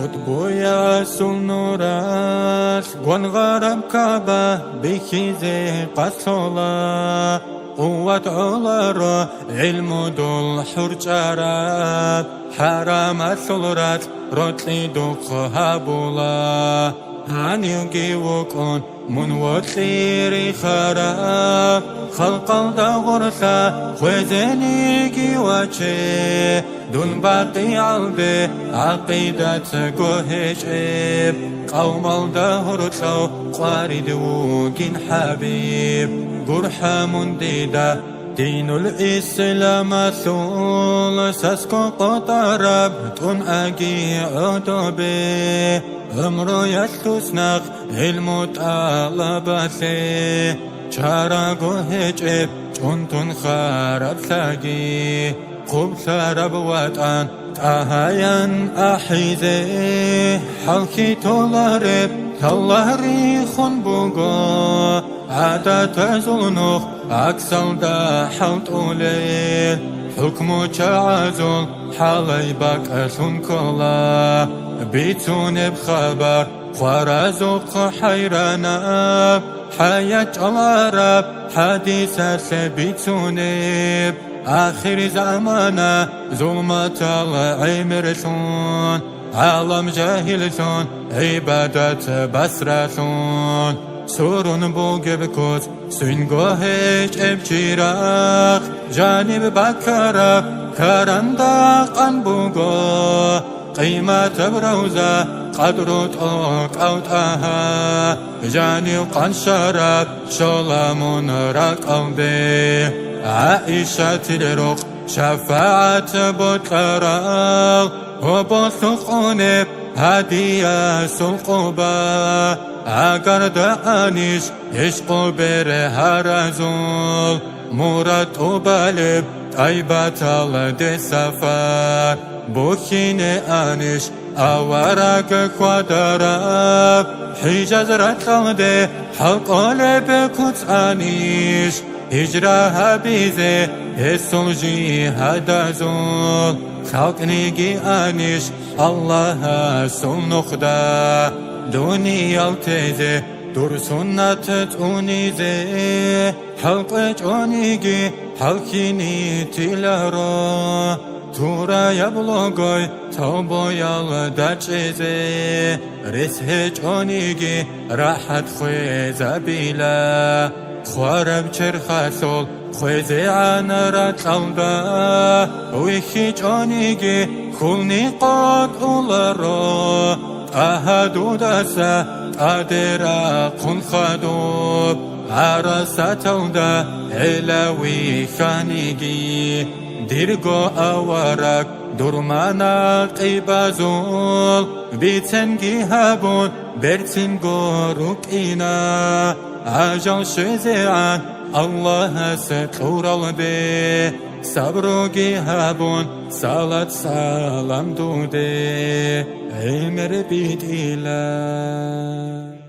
قطبويا سنوراس قوان غرب كعبة بكيزي قصولا قوة علارو علم دول حرجارات حرام سلرات روتلي دوخ هابولا هانيوغي وكون من وطيري خراب خلق الدغرسا خوزنيكي وچه دون باقي عالبي عقيدة قوهشيب قوم الدهرسو قارد وقين حبيب قرحة منديدة دين الإسلام ثول ساسكو قطرب تون أجي عدوبي أمرو يستسنق المطالبة چارگو هجب چون تون خراب ساگی خوب سرب وطن تاهاین احیزه حلکی تولارب تلاری خون بوگو عادت زلنوخ اکسل دا حلت اولیل حکمو چعزل حالی باک اسون کلا بیتون بخبر خوارزوق حیرانب حياة العرب حديثة سبيتونيب آخر زمانا ظلمة العمرسون عالم جاهلسون عبادة بسرسون سورون بوغبكوز سنگوهش ابجيراخ جانب بكرب كرندق انبوغو قيمة بروزة قدر طاق أوتاها جاني وقن شراب شلامون رقم به عائشة تلرق شفاعة بطراغ وبثقونب هدية سلقوبا اگر دانش عشق بره رزول مراد وبالب طيبة الدسفر بوكين آنش أوراق قدراب حجاز رتلده حلق قلب كتس آنش هجرها بيزه السلجي هدازول خلق نيجي آنش الله سلنخدا دوني التزه دور سنة تونيزه حلق جونيجي حلقيني تلارو تورا يبلغوي توبو يالداچيزي رسه جونيجي راحت خويزة بيلا خوارب چرخاسول خويزي عن راتلدا ويخي جونيجي خلني قد أولارو أهدو داسا أدرا قن خدوب عرسة تودا علوي خانيجي ديرغو أوراق درمانا قيبازول بيتنجي هابون برتنجو ركينا عجل شزيعان الله ستور البي صبروغي هابون صلاة سلام دودي عمر بيت إله